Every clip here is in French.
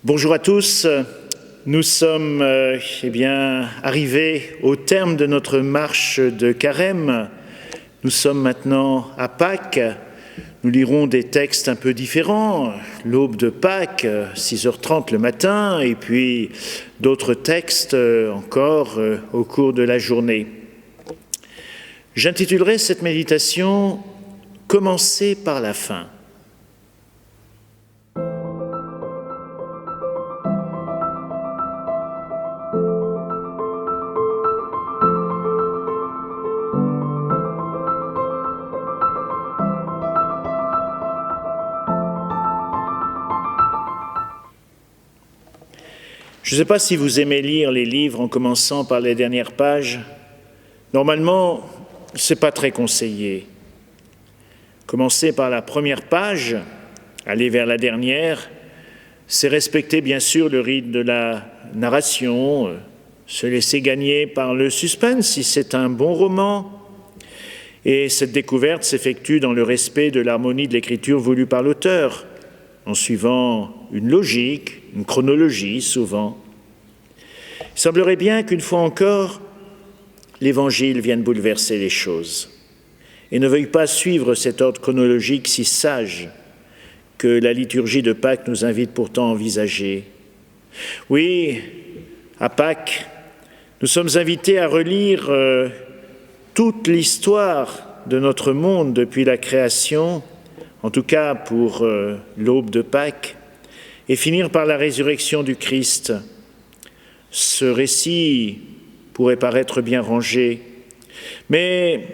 Bonjour à tous, nous sommes arrivés au terme de notre marche de Carême. Nous sommes maintenant à Pâques. Nous lirons des textes un peu différents, l'aube de Pâques, 6h30 le matin, et puis d'autres textes encore au cours de la journée. J'intitulerai cette méditation « Commencer par la fin ». Je ne sais pas si vous aimez lire les livres en commençant par les dernières pages. Normalement, ce n'est pas très conseillé. Commencer par la première page, aller vers la dernière, c'est respecter bien sûr le rythme de la narration, se laisser gagner par le suspense si c'est un bon roman. Et cette découverte s'effectue dans le respect de l'harmonie de l'écriture voulue par l'auteur, en suivant une logique, une chronologie souvent. Il semblerait bien qu'une fois encore, l'Évangile vienne bouleverser les choses et ne veuille pas suivre cet ordre chronologique si sage que la liturgie de Pâques nous invite pourtant à envisager. Oui, à Pâques, nous sommes invités à relire toute l'histoire de notre monde depuis la création, en tout cas pour l'aube de Pâques, et finir par la résurrection du Christ. Ce récit pourrait paraître bien rangé, mais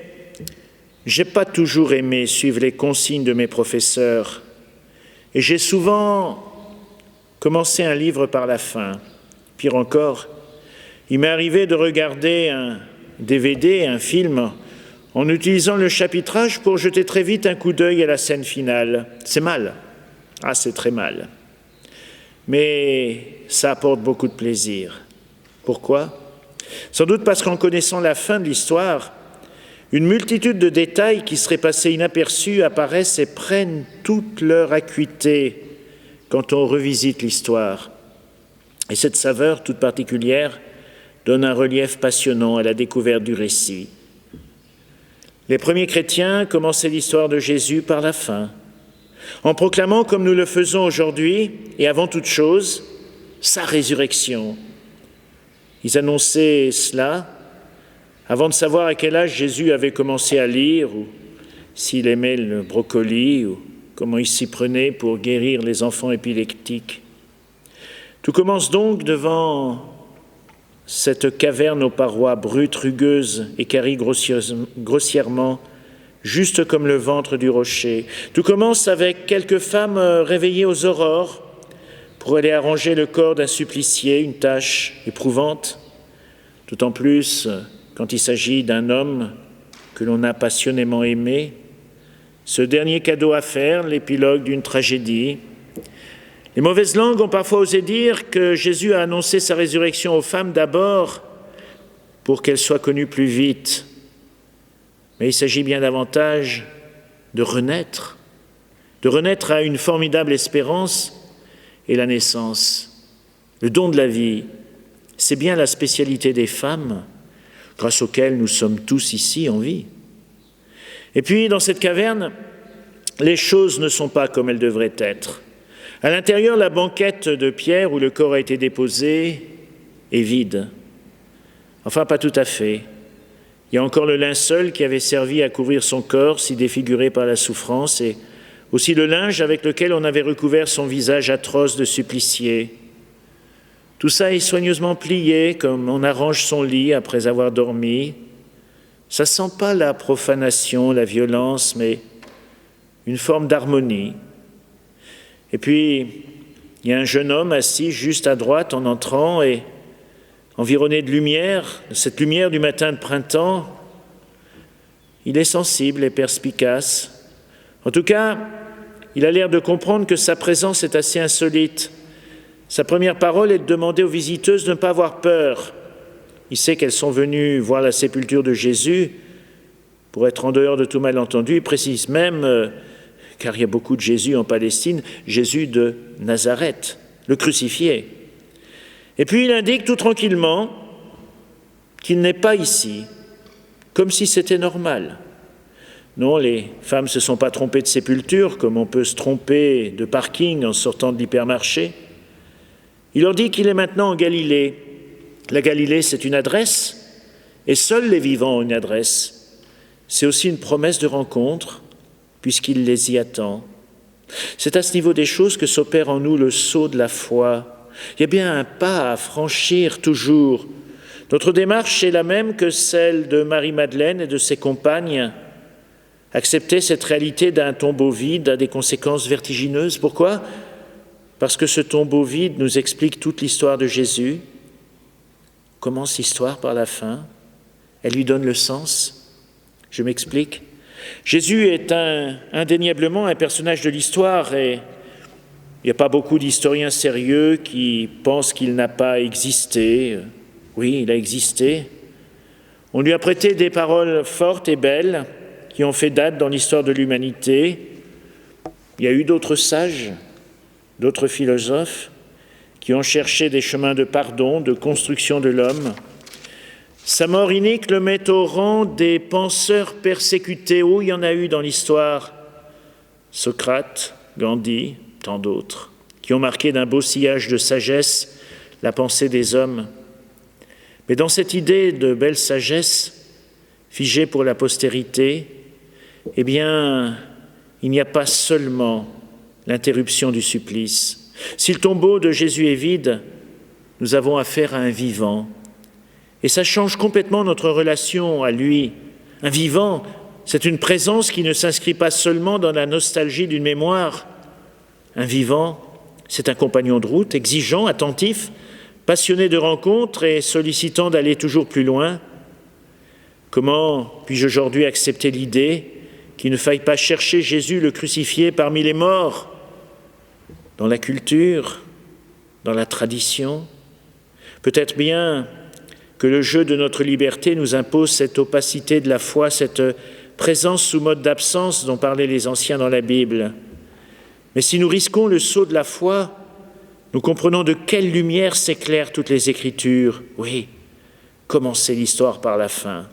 je n'ai pas toujours aimé suivre les consignes de mes professeurs, et j'ai souvent commencé un livre par la fin. Pire encore, il m'est arrivé de regarder un DVD, un film, en utilisant le chapitrage pour jeter très vite un coup d'œil à la scène finale. C'est mal. Ah, c'est très mal. Mais ça apporte beaucoup de plaisir. Pourquoi ? Sans doute parce qu'en connaissant la fin de l'histoire, une multitude de détails qui seraient passés inaperçus apparaissent et prennent toute leur acuité quand on revisite l'histoire. Et cette saveur toute particulière donne un relief passionnant à la découverte du récit. Les premiers chrétiens commençaient l'histoire de Jésus par la fin, en proclamant, comme nous le faisons aujourd'hui, et avant toute chose, sa résurrection. Ils annonçaient cela avant de savoir à quel âge Jésus avait commencé à lire, ou s'il aimait le brocoli, ou comment il s'y prenait pour guérir les enfants épileptiques. Tout commence donc devant cette caverne aux parois brutes, rugueuses et carrées grossièrement, juste comme le ventre du rocher. Tout commence avec quelques femmes réveillées aux aurores pour aller arranger le corps d'un supplicié, une tâche éprouvante, d'autant plus quand il s'agit d'un homme que l'on a passionnément aimé. Ce dernier cadeau à faire, l'épilogue d'une tragédie. Les mauvaises langues ont parfois osé dire que Jésus a annoncé sa résurrection aux femmes d'abord pour qu'elles soient connues plus vite. Mais il s'agit bien davantage de renaître à une formidable espérance et la naissance. Le don de la vie, c'est bien la spécialité des femmes, grâce auxquelles nous sommes tous ici en vie. Et puis, dans cette caverne, les choses ne sont pas comme elles devraient être. À l'intérieur, la banquette de pierre où le corps a été déposé est vide. Enfin, pas tout à fait. Il y a encore le linceul qui avait servi à couvrir son corps, si défiguré par la souffrance, et aussi le linge avec lequel on avait recouvert son visage atroce de supplicié. Tout ça est soigneusement plié, comme on arrange son lit après avoir dormi. Ça sent pas la profanation, la violence, mais une forme d'harmonie. Et puis, il y a un jeune homme assis juste à droite en entrant et environné de lumière, cette lumière du matin de printemps. Il est sensible et perspicace. En tout cas, il a l'air de comprendre que sa présence est assez insolite. Sa première parole est de demander aux visiteuses de ne pas avoir peur. Il sait qu'elles sont venues voir la sépulture de Jésus pour être en dehors de tout malentendu. Il précise même car il y a beaucoup de Jésus en Palestine, Jésus de Nazareth, le crucifié. Et puis il indique tout tranquillement qu'il n'est pas ici, comme si c'était normal. Non, les femmes ne se sont pas trompées de sépulture, comme on peut se tromper de parking en sortant de l'hypermarché. Il leur dit qu'il est maintenant en Galilée. La Galilée, c'est une adresse, et seuls les vivants ont une adresse. C'est aussi une promesse de rencontre, puisqu'il les y attend. C'est à ce niveau des choses que s'opère en nous le saut de la foi. Il y a bien un pas à franchir toujours. Notre démarche est la même que celle de Marie-Madeleine et de ses compagnes. Accepter cette réalité d'un tombeau vide a des conséquences vertigineuses. Pourquoi ? Parce que ce tombeau vide nous explique toute l'histoire de Jésus. Commence l'histoire par la fin. Elle lui donne le sens. Je m'explique. Jésus est indéniablement un personnage de l'histoire et il n'y a pas beaucoup d'historiens sérieux qui pensent qu'il n'a pas existé. Oui, il a existé. On lui a prêté des paroles fortes et belles qui ont fait date dans l'histoire de l'humanité. Il y a eu d'autres sages, d'autres philosophes qui ont cherché des chemins de pardon, de construction de l'homme. Sa mort inique le met au rang des penseurs persécutés. Oh, il y en a eu dans l'histoire. Socrate, Gandhi, tant d'autres, qui ont marqué d'un beau sillage de sagesse la pensée des hommes. Mais dans cette idée de belle sagesse, figée pour la postérité, eh bien, il n'y a pas seulement l'interruption du supplice. Si le tombeau de Jésus est vide, nous avons affaire à un vivant. Et ça change complètement notre relation à lui. Un vivant, c'est une présence qui ne s'inscrit pas seulement dans la nostalgie d'une mémoire. Un vivant, c'est un compagnon de route, exigeant, attentif, passionné de rencontres et sollicitant d'aller toujours plus loin. Comment puis-je aujourd'hui accepter l'idée qu'il ne faille pas chercher Jésus le crucifié parmi les morts, dans la culture, dans la tradition? Peut-être bien que le jeu de notre liberté nous impose cette opacité de la foi, cette présence sous mode d'absence dont parlaient les anciens dans la Bible. Mais si nous risquons le saut de la foi, nous comprenons de quelle lumière s'éclairent toutes les Écritures. Oui, commencez l'histoire par la fin.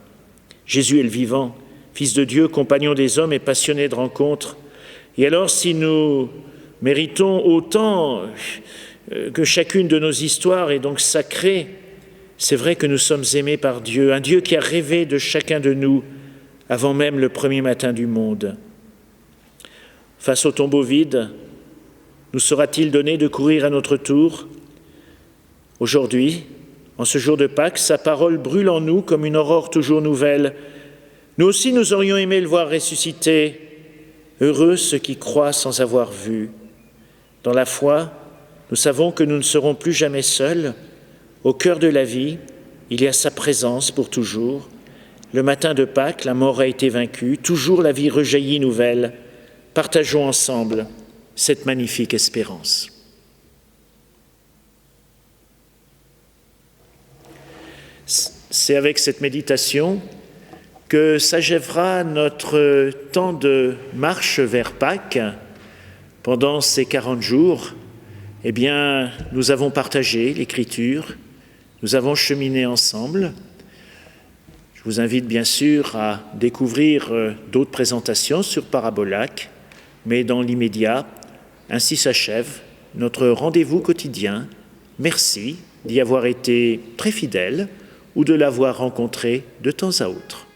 Jésus est le vivant, Fils de Dieu, compagnon des hommes et passionné de rencontres. Et alors, si nous méritons autant que chacune de nos histoires est donc sacrée, c'est vrai que nous sommes aimés par Dieu, un Dieu qui a rêvé de chacun de nous avant même le premier matin du monde. Face au tombeau vide, nous sera-t-il donné de courir à notre tour? Aujourd'hui, en ce jour de Pâques, sa parole brûle en nous comme une aurore toujours nouvelle. Nous aussi, nous aurions aimé le voir ressusciter. Heureux ceux qui croient sans avoir vu. Dans la foi, nous savons que nous ne serons plus jamais seuls. Au cœur de la vie, il y a sa présence pour toujours. Le matin de Pâques, la mort a été vaincue. Toujours la vie rejaillit nouvelle. Partageons ensemble cette magnifique espérance. C'est avec cette méditation que s'achèvera notre temps de marche vers Pâques. Pendant ces 40 jours, eh bien, nous avons partagé l'Écriture, nous avons cheminé ensemble. Je vous invite bien sûr à découvrir d'autres présentations sur Parabolac, mais dans l'immédiat, ainsi s'achève notre rendez-vous quotidien. Merci d'y avoir été très fidèle ou de l'avoir rencontré de temps à autre.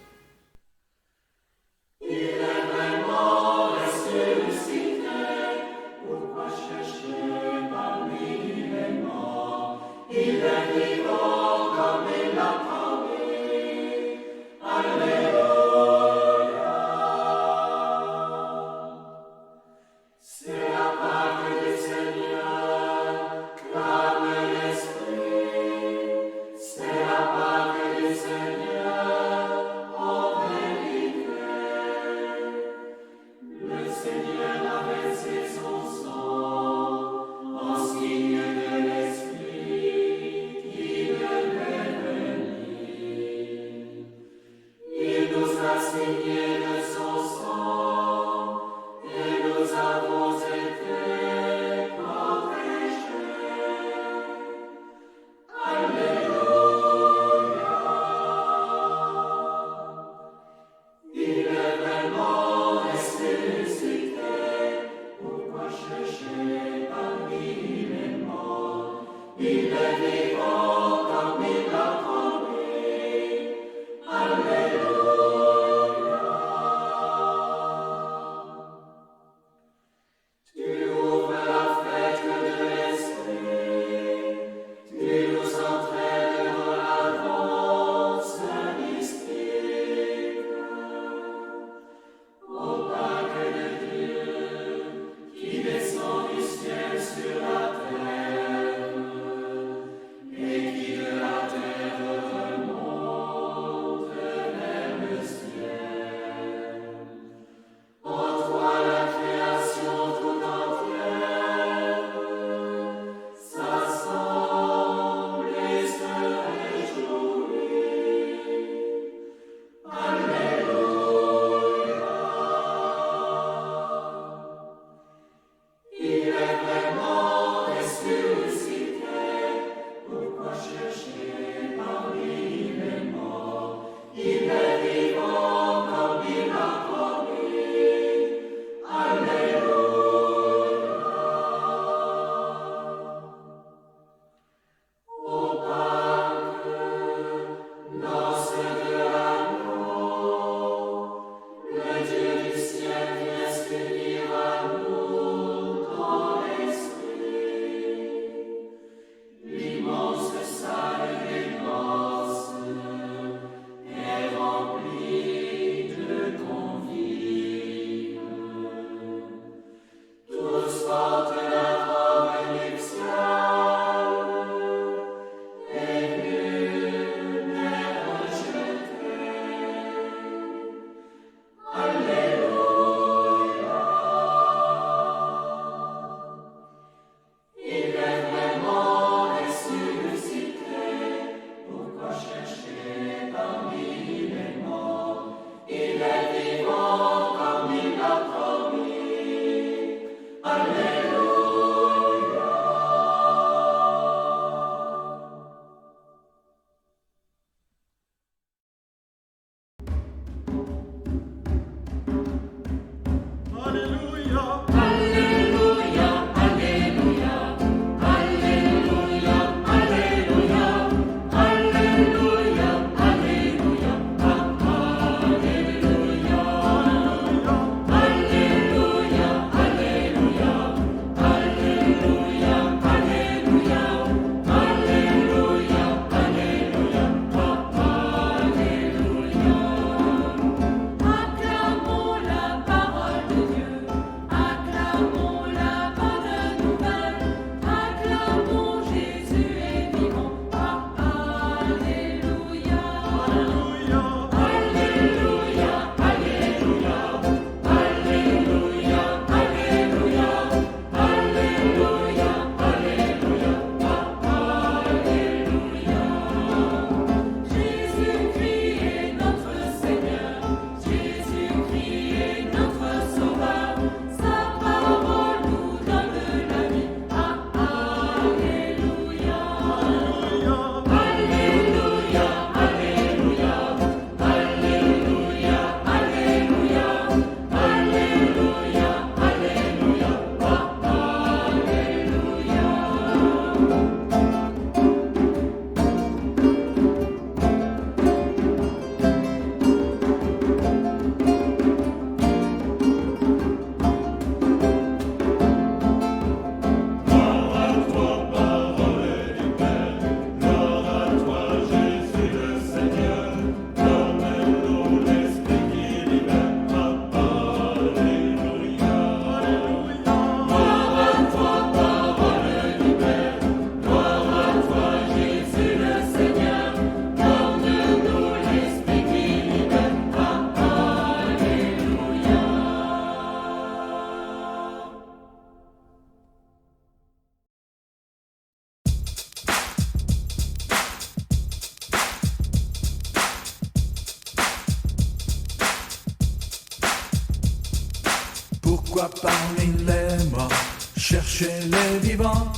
Pourquoi parmi les morts chercher les vivants?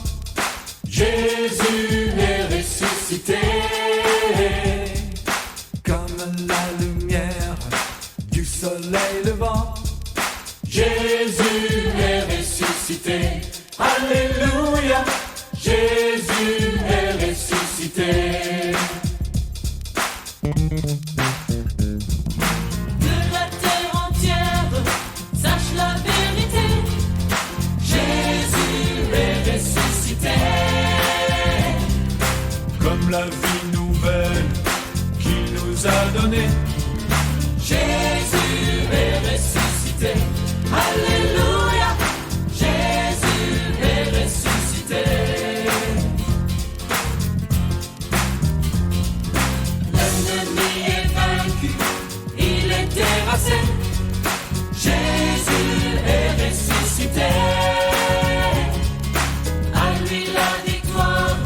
Jésus est ressuscité, comme la lumière du soleil levant. Jésus est ressuscité, alléluia. Jésus est ressuscité. Que la terre entière sache la vérité. Jésus est ressuscité. Comme la vie nouvelle qu'il nous a donnée. Jésus est ressuscité. Alléluia. Jésus est ressuscité. L'ennemi est vaincu, il est terrassé. Jésus est ressuscité. À lui la victoire,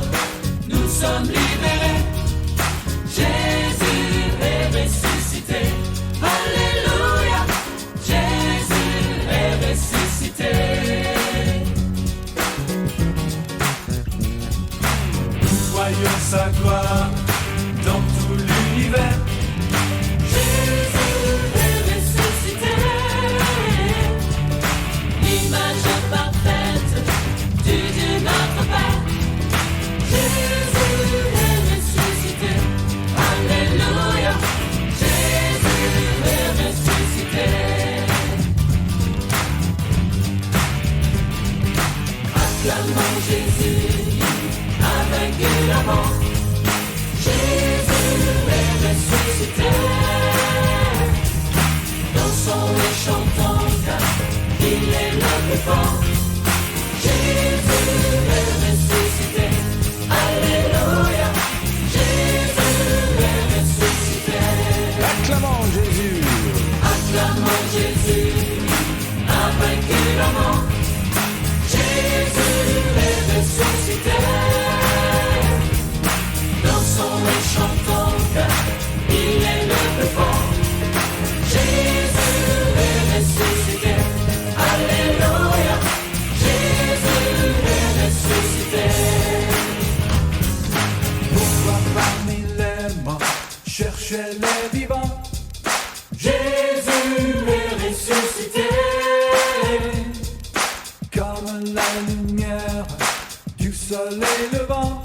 nous sommes libérés. Jésus est ressuscité. Alléluia. Jésus est ressuscité. Voyons sa gloire dans tout l'univers. Jésus est ressuscité. L'image parfaite du Dieu notre Père. Jésus est ressuscité. Alléluia. Jésus est ressuscité. Acclamons Jésus, a vaincu la mort. Jésus est ressuscité. Dansons et chantons car il est le plus fort. Jésus est ressuscité. Alléluia. Jésus est ressuscité. Acclamons Jésus. Acclamons Jésus, a vaincu la mort. Jésus est ressuscité. Dansons et chantons car il est le plus fort. Jésus est ressuscité. Alléluia. Jésus est ressuscité. Pourquoi parmi les morts chercher les vivants? Jésus est ressuscité, comme la lumière du soleil levant.